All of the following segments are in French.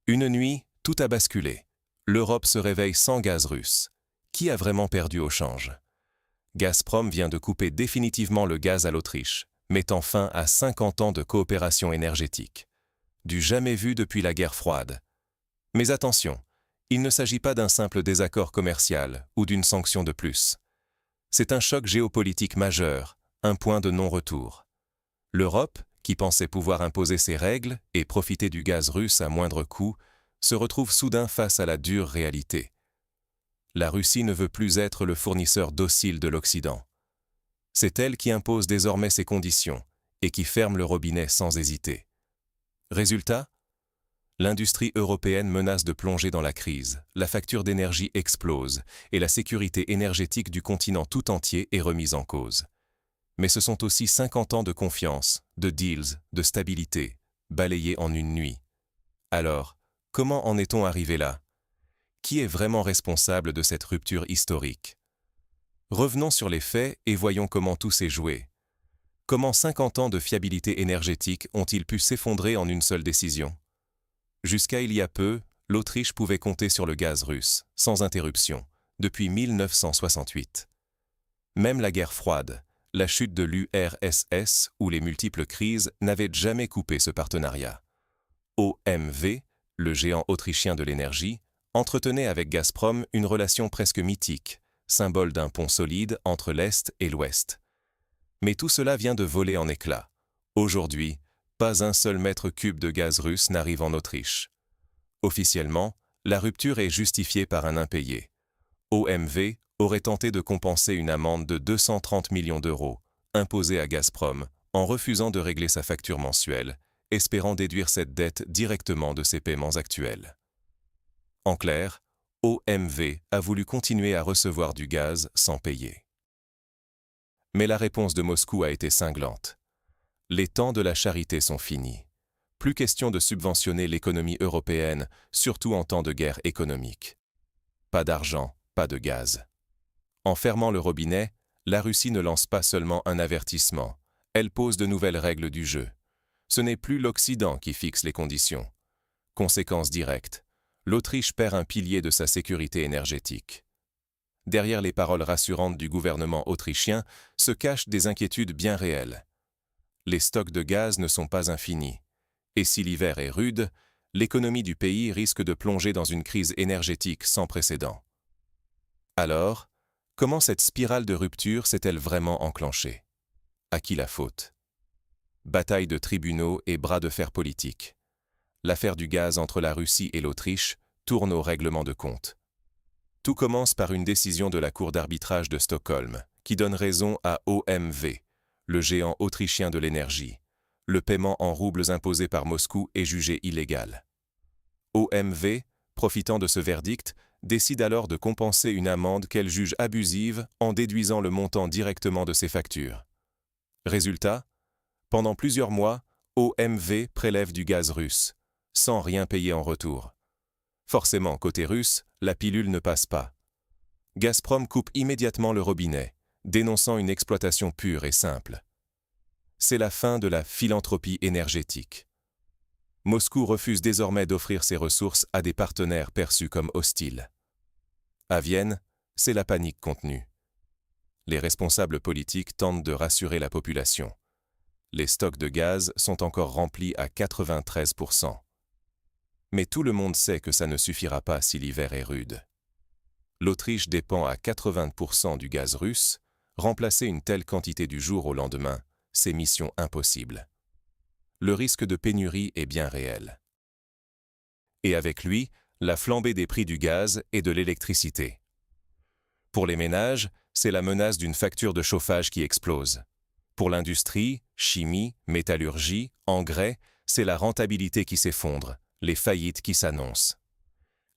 Une nuit, tout a basculé. L'Europe se réveille sans gaz russe. Qui a vraiment perdu au change? Gazprom vient de couper définitivement le gaz à l'Autriche, mettant fin à 50 ans de coopération énergétique. Du jamais vu depuis la guerre froide. Mais attention, il ne s'agit pas d'un simple désaccord commercial ou d'une sanction de plus. C'est un choc géopolitique majeur, un point de non-retour. L'Europe, qui pensait pouvoir imposer ses règles et profiter du gaz russe à moindre coût, se retrouve soudain face à la dure réalité. La Russie ne veut plus être le fournisseur docile de l'Occident. C'est elle qui impose désormais ses conditions et qui ferme le robinet sans hésiter. Résultat ? L'industrie européenne menace de plonger dans la crise, la facture d'énergie explose et la sécurité énergétique du continent tout entier est remise en cause. Mais ce sont aussi 50 ans de confiance, de deals, de stabilité, balayés en une nuit. Alors, comment en est-on arrivé là? Qui est vraiment responsable de cette rupture historique? Revenons sur les faits et voyons comment tout s'est joué. Comment 50 ans de fiabilité énergétique ont-ils pu s'effondrer en une seule décision? Jusqu'à il y a peu, l'Autriche pouvait compter sur le gaz russe, sans interruption, depuis 1968. Même la guerre froide, la chute de l'URSS ou les multiples crises n'avaient jamais coupé ce partenariat. OMV, le géant autrichien de l'énergie, entretenait avec Gazprom une relation presque mythique, symbole d'un pont solide entre l'Est et l'Ouest. Mais tout cela vient de voler en éclats. Aujourd'hui, pas un seul mètre cube de gaz russe n'arrive en Autriche. Officiellement, la rupture est justifiée par un impayé. OMV aurait tenté de compenser une amende de 230 millions d'euros, imposée à Gazprom, en refusant de régler sa facture mensuelle, espérant déduire cette dette directement de ses paiements actuels. En clair, OMV a voulu continuer à recevoir du gaz sans payer. Mais la réponse de Moscou a été cinglante. Les temps de la charité sont finis. Plus question de subventionner l'économie européenne, surtout en temps de guerre économique. Pas d'argent, pas de gaz. En fermant le robinet, la Russie ne lance pas seulement un avertissement, elle pose de nouvelles règles du jeu. Ce n'est plus l'Occident qui fixe les conditions. Conséquence directe, l'Autriche perd un pilier de sa sécurité énergétique. Derrière les paroles rassurantes du gouvernement autrichien se cachent des inquiétudes bien réelles. Les stocks de gaz ne sont pas infinis. Et si l'hiver est rude, l'économie du pays risque de plonger dans une crise énergétique sans précédent. Alors, comment cette spirale de rupture s'est-elle vraiment enclenchée? À qui la faute? Bataille de tribunaux et bras de fer politiques. L'affaire du gaz entre la Russie et l'Autriche tourne au règlement de compte. Tout commence par une décision de la Cour d'arbitrage de Stockholm, qui donne raison à OMV, le géant autrichien de l'énergie. Le paiement en roubles imposé par Moscou est jugé illégal. OMV, profitant de ce verdict, décide alors de compenser une amende qu'elle juge abusive en déduisant le montant directement de ses factures. Résultat, pendant plusieurs mois, OMV prélève du gaz russe, sans rien payer en retour. Forcément, côté russe, la pilule ne passe pas. Gazprom coupe immédiatement le robinet, dénonçant une exploitation pure et simple. C'est la fin de la philanthropie énergétique. Moscou refuse désormais d'offrir ses ressources à des partenaires perçus comme hostiles. À Vienne, c'est la panique contenue. Les responsables politiques tentent de rassurer la population. Les stocks de gaz sont encore remplis à 93%. Mais tout le monde sait que ça ne suffira pas si l'hiver est rude. L'Autriche dépend à 80% du gaz russe. Remplacer une telle quantité du jour au lendemain, c'est mission impossible. Le risque de pénurie est bien réel. Et avec lui, la flambée des prix du gaz et de l'électricité. Pour les ménages, c'est la menace d'une facture de chauffage qui explose. Pour l'industrie, chimie, métallurgie, engrais, c'est la rentabilité qui s'effondre, les faillites qui s'annoncent.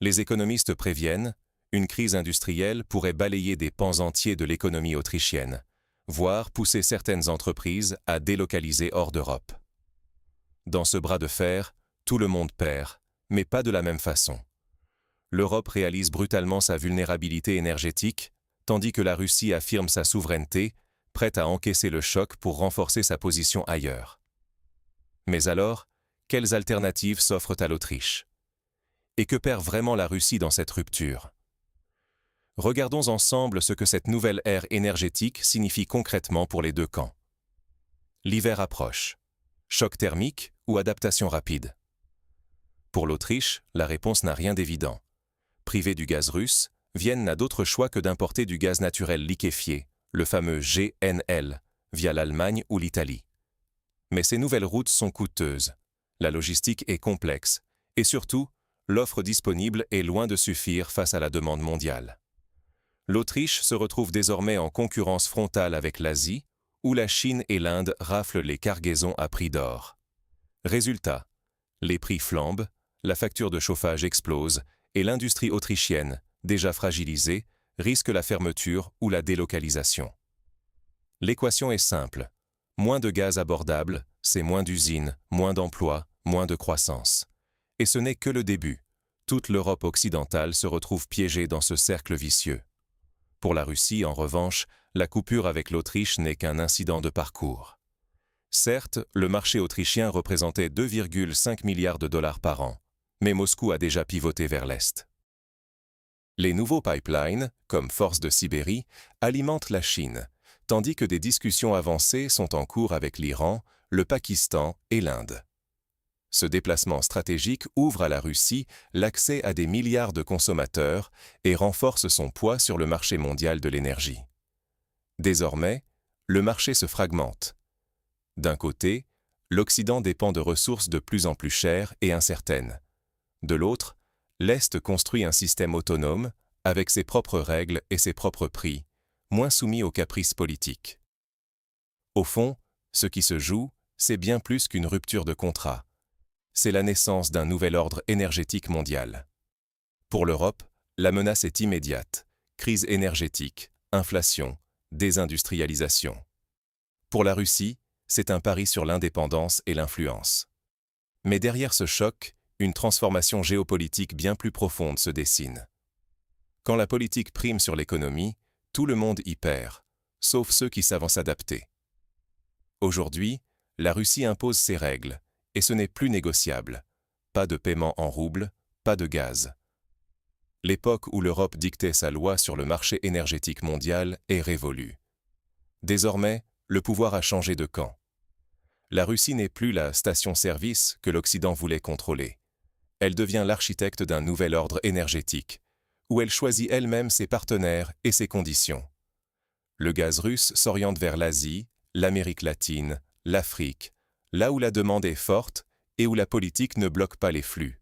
Les économistes préviennent, une crise industrielle pourrait balayer des pans entiers de l'économie autrichienne, voire pousser certaines entreprises à délocaliser hors d'Europe. Dans ce bras de fer, tout le monde perd, mais pas de la même façon. L'Europe réalise brutalement sa vulnérabilité énergétique, tandis que la Russie affirme sa souveraineté, prête à encaisser le choc pour renforcer sa position ailleurs. Mais alors, quelles alternatives s'offrent à l'Autriche? Et que perd vraiment la Russie dans cette rupture? Regardons ensemble ce que cette nouvelle ère énergétique signifie concrètement pour les deux camps. L'hiver approche. Choc thermique ou adaptation rapide? Pour l'Autriche, la réponse n'a rien d'évident. Privée du gaz russe, Vienne n'a d'autre choix que d'importer du gaz naturel liquéfié, le fameux GNL, via l'Allemagne ou l'Italie. Mais ces nouvelles routes sont coûteuses, la logistique est complexe, et surtout, l'offre disponible est loin de suffire face à la demande mondiale. L'Autriche se retrouve désormais en concurrence frontale avec l'Asie, où la Chine et l'Inde raflent les cargaisons à prix d'or. Résultat, les prix flambent, la facture de chauffage explose, et l'industrie autrichienne, déjà fragilisée, risque la fermeture ou la délocalisation. L'équation est simple. Moins de gaz abordable, c'est moins d'usines, moins d'emplois, moins de croissance. Et ce n'est que le début. Toute l'Europe occidentale se retrouve piégée dans ce cercle vicieux. Pour la Russie, en revanche, la coupure avec l'Autriche n'est qu'un incident de parcours. Certes, le marché autrichien représentait 2,5 milliards de dollars par an, mais Moscou a déjà pivoté vers l'Est. Les nouveaux pipelines, comme Force de Sibérie, alimentent la Chine, tandis que des discussions avancées sont en cours avec l'Iran, le Pakistan et l'Inde. Ce déplacement stratégique ouvre à la Russie l'accès à des milliards de consommateurs et renforce son poids sur le marché mondial de l'énergie. Désormais, le marché se fragmente. D'un côté, l'Occident dépend de ressources de plus en plus chères et incertaines. De l'autre, l'Est construit un système autonome, avec ses propres règles et ses propres prix, moins soumis aux caprices politiques. Au fond, ce qui se joue, c'est bien plus qu'une rupture de contrat. C'est la naissance d'un nouvel ordre énergétique mondial. Pour l'Europe, la menace est immédiate. Crise énergétique, inflation, désindustrialisation. Pour la Russie, c'est un pari sur l'indépendance et l'influence. Mais derrière ce choc, une transformation géopolitique bien plus profonde se dessine. Quand la politique prime sur l'économie, tout le monde y perd, sauf ceux qui savent s'adapter. Aujourd'hui, la Russie impose ses règles, et ce n'est plus négociable. Pas de paiement en roubles, pas de gaz. L'époque où l'Europe dictait sa loi sur le marché énergétique mondial est révolue. Désormais, le pouvoir a changé de camp. La Russie n'est plus la station-service que l'Occident voulait contrôler. Elle devient l'architecte d'un nouvel ordre énergétique, où elle choisit elle-même ses partenaires et ses conditions. Le gaz russe s'oriente vers l'Asie, l'Amérique latine, l'Afrique, là où la demande est forte et où la politique ne bloque pas les flux.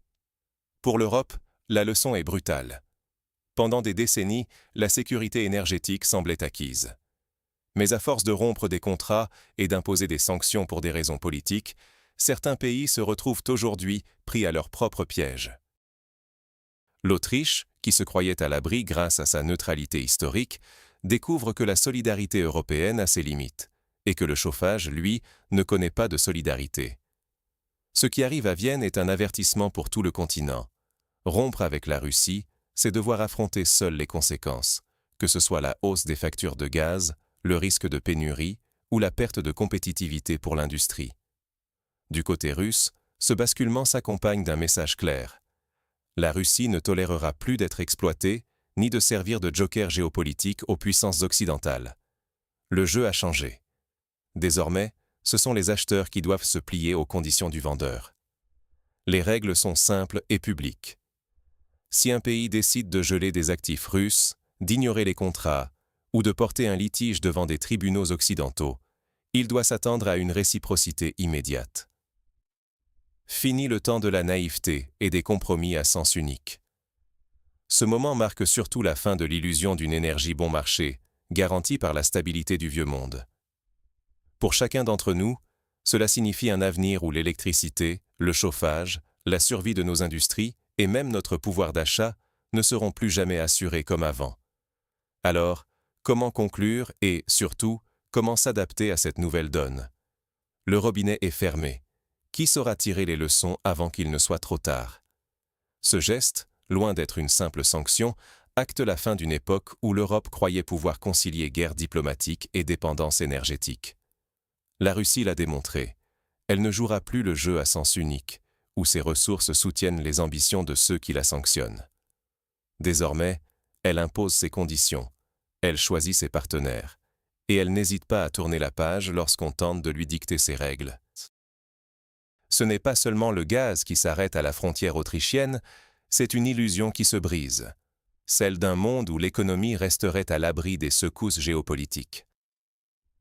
Pour l'Europe, la leçon est brutale. Pendant des décennies, la sécurité énergétique semblait acquise. Mais à force de rompre des contrats et d'imposer des sanctions pour des raisons politiques, certains pays se retrouvent aujourd'hui pris à leur propre piège. L'Autriche, qui se croyait à l'abri grâce à sa neutralité historique, découvre que la solidarité européenne a ses limites, et que le chauffage, lui, ne connaît pas de solidarité. Ce qui arrive à Vienne est un avertissement pour tout le continent. Rompre avec la Russie, c'est devoir affronter seul les conséquences, que ce soit la hausse des factures de gaz, le risque de pénurie ou la perte de compétitivité pour l'industrie. Du côté russe, ce basculement s'accompagne d'un message clair. La Russie ne tolérera plus d'être exploitée, ni de servir de joker géopolitique aux puissances occidentales. Le jeu a changé. Désormais, ce sont les acheteurs qui doivent se plier aux conditions du vendeur. Les règles sont simples et publiques. Si un pays décide de geler des actifs russes, d'ignorer les contrats ou de porter un litige devant des tribunaux occidentaux, il doit s'attendre à une réciprocité immédiate. Fini le temps de la naïveté et des compromis à sens unique. Ce moment marque surtout la fin de l'illusion d'une énergie bon marché, garantie par la stabilité du vieux monde. Pour chacun d'entre nous, cela signifie un avenir où l'électricité, le chauffage, la survie de nos industries et même notre pouvoir d'achat ne seront plus jamais assurés comme avant. Alors, comment conclure et, surtout, comment s'adapter à cette nouvelle donne? Le robinet est fermé. Qui saura tirer les leçons avant qu'il ne soit trop tard? Ce geste, loin d'être une simple sanction, acte la fin d'une époque où l'Europe croyait pouvoir concilier guerre diplomatique et dépendance énergétique. La Russie l'a démontré. Elle ne jouera plus le jeu à sens unique, où ses ressources soutiennent les ambitions de ceux qui la sanctionnent. Désormais, elle impose ses conditions, elle choisit ses partenaires, et elle n'hésite pas à tourner la page lorsqu'on tente de lui dicter ses règles. Ce n'est pas seulement le gaz qui s'arrête à la frontière autrichienne, c'est une illusion qui se brise, celle d'un monde où l'économie resterait à l'abri des secousses géopolitiques.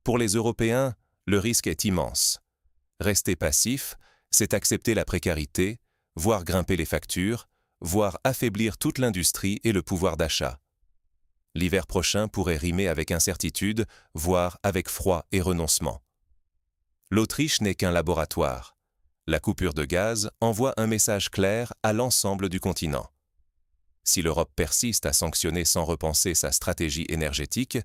Pour les Européens, le risque est immense. Rester passif, c'est accepter la précarité, voir grimper les factures, voire affaiblir toute l'industrie et le pouvoir d'achat. L'hiver prochain pourrait rimer avec incertitude, voire avec froid et renoncement. L'Autriche n'est qu'un laboratoire. La coupure de gaz envoie un message clair à l'ensemble du continent. Si l'Europe persiste à sanctionner sans repenser sa stratégie énergétique,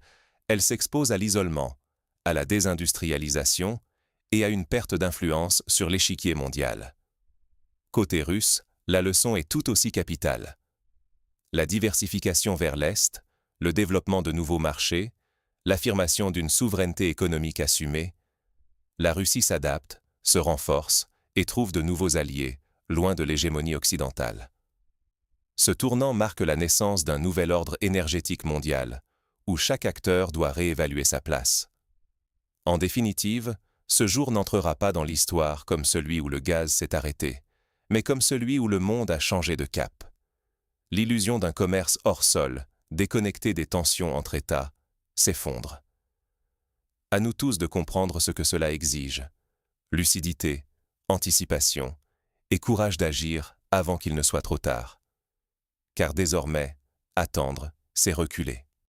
elle s'expose à l'isolement, à la désindustrialisation et à une perte d'influence sur l'échiquier mondial. Côté russe, la leçon est tout aussi capitale. La diversification vers l'Est, le développement de nouveaux marchés, l'affirmation d'une souveraineté économique assumée, la Russie s'adapte, se renforce et trouve de nouveaux alliés, loin de l'hégémonie occidentale. Ce tournant marque la naissance d'un nouvel ordre énergétique mondial, où chaque acteur doit réévaluer sa place. En définitive, ce jour n'entrera pas dans l'histoire comme celui où le gaz s'est arrêté, mais comme celui où le monde a changé de cap. L'illusion d'un commerce hors sol, déconnecté des tensions entre États, s'effondre. À nous tous de comprendre ce que cela exige. Lucidité, anticipation et courage d'agir avant qu'il ne soit trop tard. Car désormais, attendre, c'est reculer.